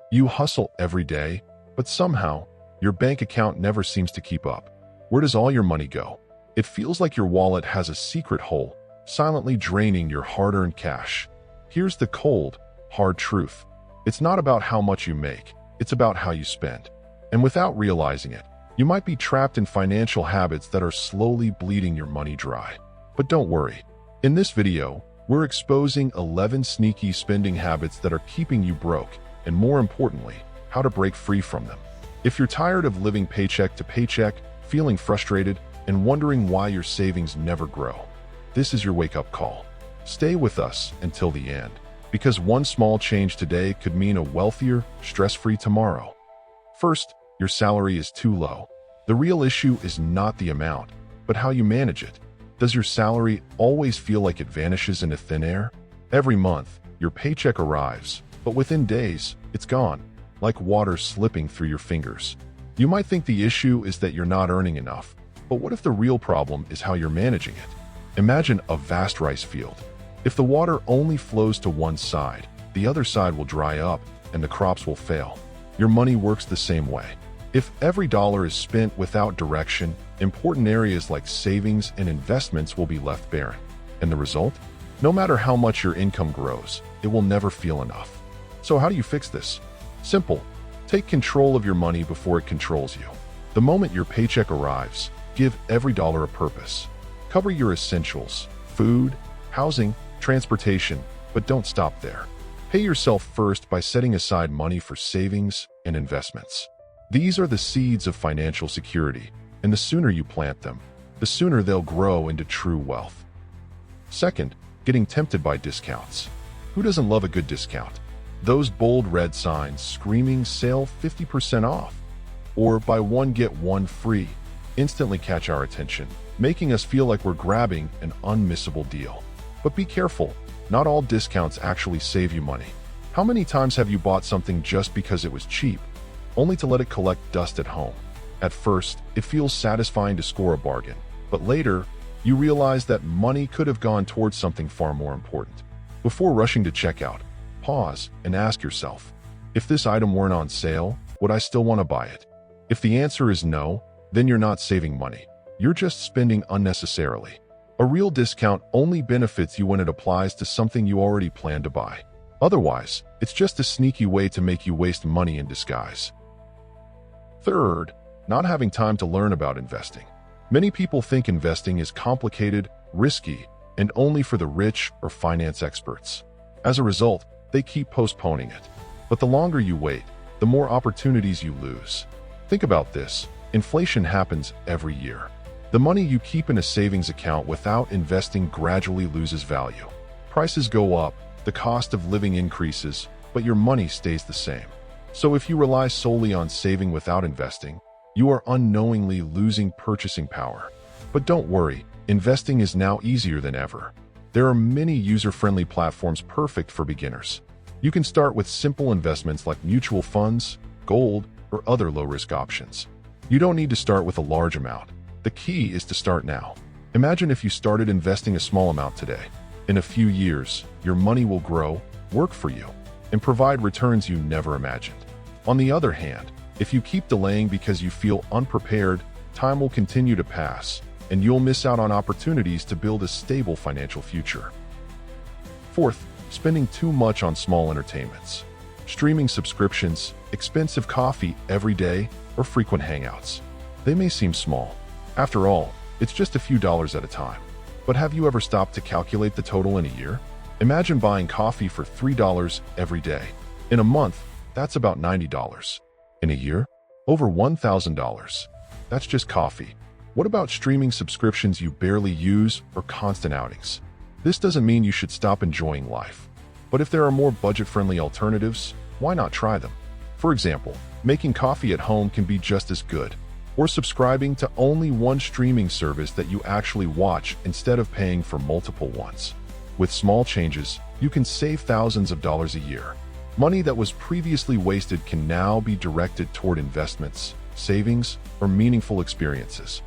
You hustle every day, but somehow, your bank account never seems to keep up. Where does all your money go? It feels like your wallet has a secret hole, silently draining your hard-earned cash. Here's the cold, hard truth. It's not about how much you make, it's about how you spend. And without realizing it, you might be trapped in financial habits that are slowly bleeding your money dry. But don't worry. In this video, we're exposing 11 sneaky spending habits that are keeping you broke, and more importantly, how to break free from them. If you're tired of living paycheck to paycheck, feeling frustrated, and wondering why your savings never grow, this is your wake-up call. Stay with us until the end, because one small change today could mean a wealthier, stress-free tomorrow. First, your salary is too low. The real issue is not the amount, but how you manage it. Does your salary always feel like it vanishes into thin air? Every month, your paycheck arrives, but within days, it's gone, like water slipping through your fingers. You might think the issue is that you're not earning enough, but what if the real problem is how you're managing it? Imagine a vast rice field. If the water only flows to one side, the other side will dry up and the crops will fail. Your money works the same way. If every dollar is spent without direction, important areas like savings and investments will be left barren. And the result? No matter how much your income grows, it will never feel enough. So how do you fix this? Simple. Take control of your money before it controls you. The moment your paycheck arrives, give every dollar a purpose. Cover your essentials, food, housing, transportation, but don't stop there. Pay yourself first by setting aside money for savings and investments. These are the seeds of financial security, and the sooner you plant them, the sooner they'll grow into true wealth. Second, getting tempted by discounts. Who doesn't love a good discount? Those bold red signs screaming sale 50% off, or buy one get one free, instantly catch our attention, making us feel like we're grabbing an unmissable deal. But be careful, not all discounts actually save you money. How many times have you bought something just because it was cheap, only to let it collect dust at home? At first, it feels satisfying to score a bargain, but later, you realize that money could have gone towards something far more important. Before rushing to checkout, pause and ask yourself, if this item weren't on sale, would I still want to buy it? If the answer is no, then you're not saving money. You're just spending unnecessarily. A real discount only benefits you when it applies to something you already plan to buy. Otherwise, it's just a sneaky way to make you waste money in disguise. Third, not having time to learn about investing. Many people think investing is complicated, risky, and only for the rich or finance experts. As a result, they keep postponing it. But the longer you wait, the more opportunities you lose. Think about this. Inflation happens every year. The money you keep in a savings account without investing gradually loses value. Prices go up, the cost of living increases, but your money stays the same. So if you rely solely on saving without investing, you are unknowingly losing purchasing power. But don't worry, investing is now easier than ever. There are many user-friendly platforms perfect for beginners. You can start with simple investments like mutual funds, gold, or other low-risk options. You don't need to start with a large amount. The key is to start now. Imagine if you started investing a small amount today. In a few years, your money will grow, work for you, and provide returns you never imagined. On the other hand, if you keep delaying because you feel unprepared, time will continue to pass, and you'll miss out on opportunities to build a stable financial future. Fourth, spending too much on small entertainments. Streaming subscriptions, expensive coffee every day, or frequent hangouts. They may seem small. After all, it's just a few dollars at a time. But have you ever stopped to calculate the total in a year? Imagine buying coffee for $3 every day. In a month, that's about $90. In a year, over $1,000. That's just coffee. What about streaming subscriptions you barely use or constant outings? This doesn't mean you should stop enjoying life. But if there are more budget-friendly alternatives, why not try them? For example, making coffee at home can be just as good, or subscribing to only one streaming service that you actually watch instead of paying for multiple ones. With small changes, you can save thousands of dollars a year. Money that was previously wasted can now be directed toward investments, savings, or meaningful experiences.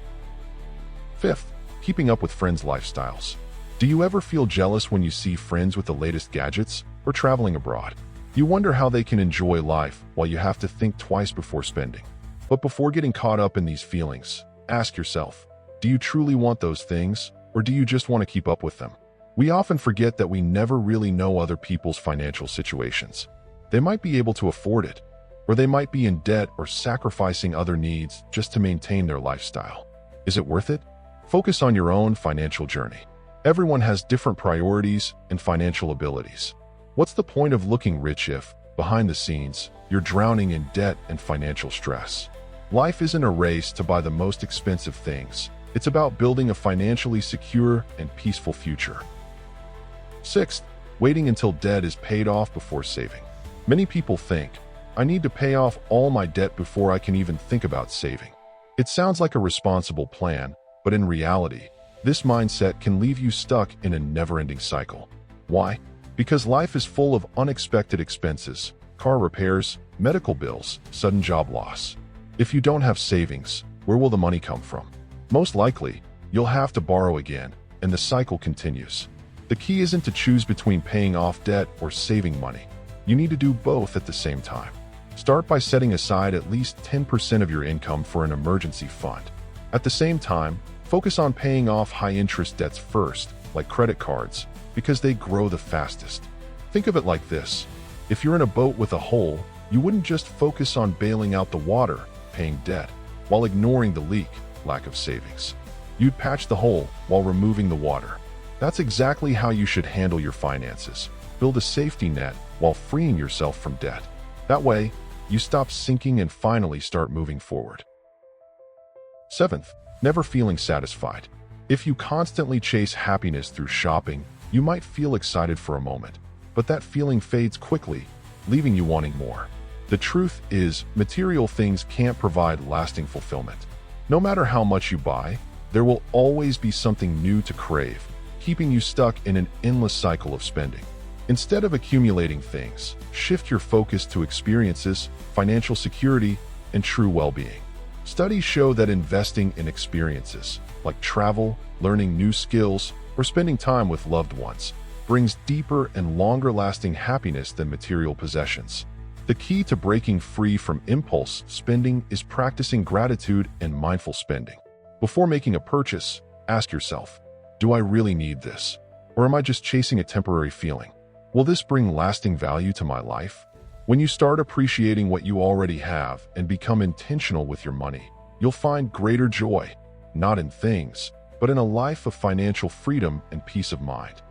Fifth, keeping up with friends' lifestyles. Do you ever feel jealous when you see friends with the latest gadgets or traveling abroad? You wonder how they can enjoy life while you have to think twice before spending. But before getting caught up in these feelings, ask yourself, do you truly want those things, or do you just want to keep up with them? We often forget that we never really know other people's financial situations. They might be able to afford it, or they might be in debt or sacrificing other needs just to maintain their lifestyle. Is it worth it? Focus on your own financial journey. Everyone has different priorities and financial abilities. What's the point of looking rich if, behind the scenes, you're drowning in debt and financial stress? Life isn't a race to buy the most expensive things. It's about building a financially secure and peaceful future. Sixth, waiting until debt is paid off before saving. Many people think, I need to pay off all my debt before I can even think about saving. It sounds like a responsible plan, but in reality, this mindset can leave you stuck in a never-ending cycle. Why? Because life is full of unexpected expenses, car repairs, medical bills, sudden job loss. If you don't have savings, where will the money come from? Most likely, you'll have to borrow again, and the cycle continues. The key isn't to choose between paying off debt or saving money. You need to do both at the same time. Start by setting aside at least 10% of your income for an emergency fund. At the same time, focus on paying off high-interest debts first, like credit cards, because they grow the fastest. Think of it like this. If you're in a boat with a hole, you wouldn't just focus on bailing out the water, paying debt, while ignoring the leak, lack of savings. You'd patch the hole while removing the water. That's exactly how you should handle your finances. Build a safety net while freeing yourself from debt. That way, you stop sinking and finally start moving forward. Seventh, never feeling satisfied. If you constantly chase happiness through shopping, you might feel excited for a moment, but that feeling fades quickly, leaving you wanting more. The truth is, material things can't provide lasting fulfillment. No matter how much you buy, there will always be something new to crave, keeping you stuck in an endless cycle of spending. Instead of accumulating things, shift your focus to experiences, financial security, and true well-being. Studies show that investing in experiences, like travel, learning new skills, or spending time with loved ones, brings deeper and longer-lasting happiness than material possessions. The key to breaking free from impulse spending is practicing gratitude and mindful spending. Before making a purchase, ask yourself, do I really need this? Or am I just chasing a temporary feeling? Will this bring lasting value to my life? When you start appreciating what you already have and become intentional with your money, you'll find greater joy, not in things, but in a life of financial freedom and peace of mind.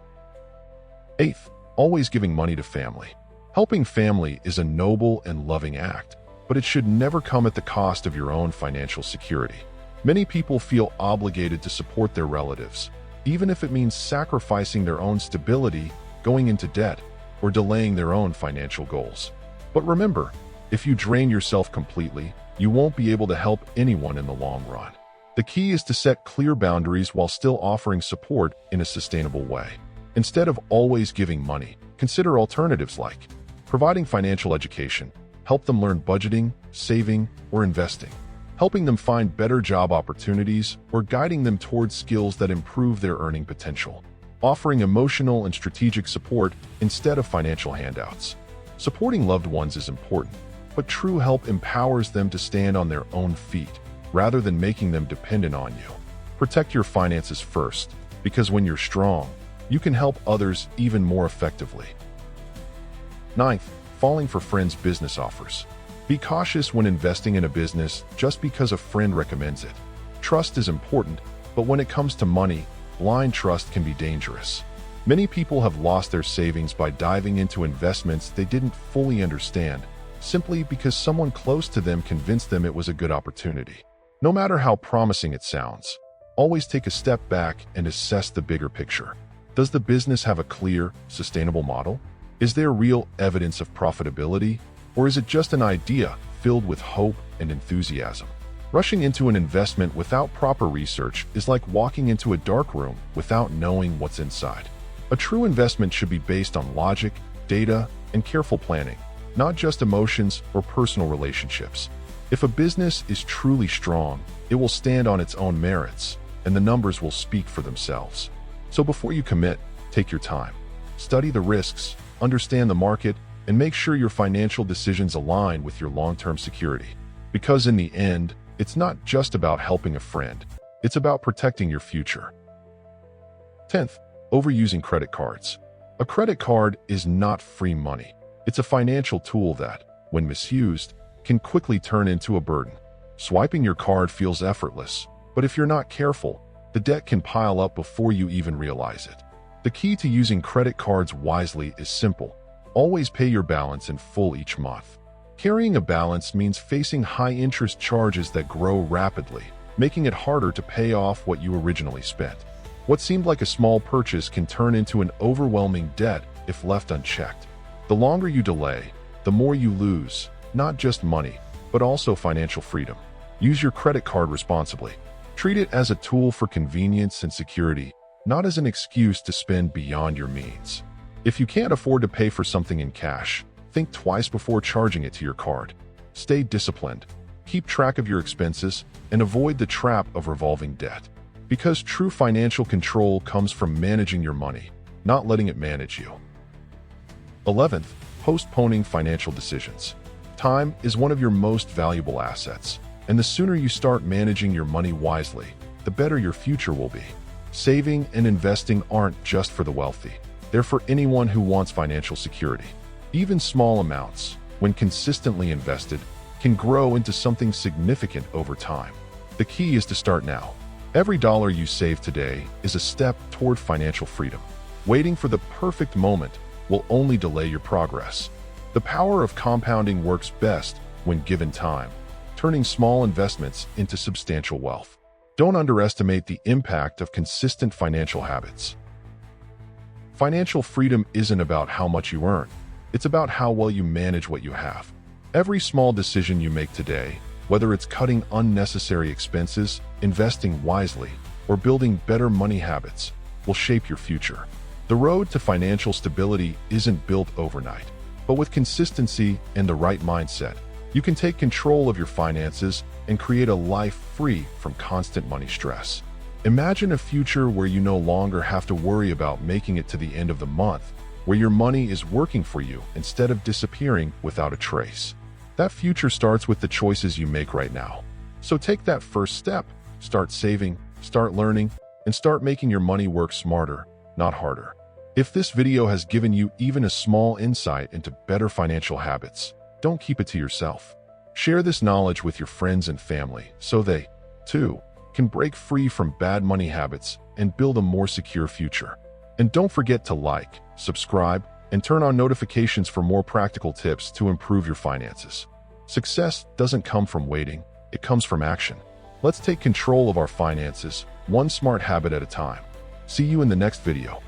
Eighth, always giving money to family. Helping family is a noble and loving act, but it should never come at the cost of your own financial security. Many people feel obligated to support their relatives, even if it means sacrificing their own stability, going into debt, or delaying their own financial goals. But remember, if you drain yourself completely, you won't be able to help anyone in the long run. The key is to set clear boundaries while still offering support in a sustainable way. Instead of always giving money, consider alternatives like providing financial education, help them learn budgeting, saving, or investing, helping them find better job opportunities, or guiding them towards skills that improve their earning potential, offering emotional and strategic support instead of financial handouts. Supporting loved ones is important, but true help empowers them to stand on their own feet, rather than making them dependent on you. Protect your finances first, because when you're strong, you can help others even more effectively. Ninth, falling for friends' business offers. Be cautious when investing in a business just because a friend recommends it. Trust is important, but when it comes to money, blind trust can be dangerous. Many people have lost their savings by diving into investments they didn't fully understand, simply because someone close to them convinced them it was a good opportunity. No matter how promising it sounds, always take a step back and assess the bigger picture. Does the business have a clear, sustainable model? Is there real evidence of profitability? Or is it just an idea filled with hope and enthusiasm? Rushing into an investment without proper research is like walking into a dark room without knowing what's inside. A true investment should be based on logic, data, and careful planning, not just emotions or personal relationships. If a business is truly strong, it will stand on its own merits, and the numbers will speak for themselves. So before you commit, take your time. Study the risks, understand the market, and make sure your financial decisions align with your long-term security. Because in the end, it's not just about helping a friend, it's about protecting your future. 10th, overusing credit cards. A credit card is not free money. It's a financial tool that, when misused, can quickly turn into a burden. Swiping your card feels effortless, but if you're not careful, the debt can pile up before you even realize it. The key to using credit cards wisely is simple. Always pay your balance in full each month. Carrying a balance means facing high-interest charges that grow rapidly, making it harder to pay off what you originally spent. What seemed like a small purchase can turn into an overwhelming debt if left unchecked. The longer you delay, the more you lose, not just money, but also financial freedom. Use your credit card responsibly. Treat it as a tool for convenience and security, not as an excuse to spend beyond your means. If you can't afford to pay for something in cash, think twice before charging it to your card. Stay disciplined, keep track of your expenses, and avoid the trap of revolving debt. Because true financial control comes from managing your money, not letting it manage you. 11th, postponing financial decisions. Time is one of your most valuable assets, and the sooner you start managing your money wisely, the better your future will be. Saving and investing aren't just for the wealthy. They're for anyone who wants financial security. Even small amounts, when consistently invested, can grow into something significant over time. The key is to start now. Every dollar you save today is a step toward financial freedom. Waiting for the perfect moment will only delay your progress. The power of compounding works best when given time, turning small investments into substantial wealth. Don't underestimate the impact of consistent financial habits. Financial freedom isn't about how much you earn. It's about how well you manage what you have. Every small decision you make today, whether it's cutting unnecessary expenses, investing wisely, or building better money habits, will shape your future. The road to financial stability isn't built overnight, but with consistency and the right mindset, you can take control of your finances and create a life free from constant money stress. Imagine a future where you no longer have to worry about making it to the end of the month, where your money is working for you instead of disappearing without a trace. That future starts with the choices you make right now. So take that first step. Start saving, start learning, and start making your money work smarter, not harder. If this video has given you even a small insight into better financial habits, don't keep it to yourself. Share this knowledge with your friends and family so they, too, can break free from bad money habits and build a more secure future. And don't forget to like, subscribe, and turn on notifications for more practical tips to improve your finances. Success doesn't come from waiting, it comes from action. Let's take control of our finances, one smart habit at a time. See you in the next video.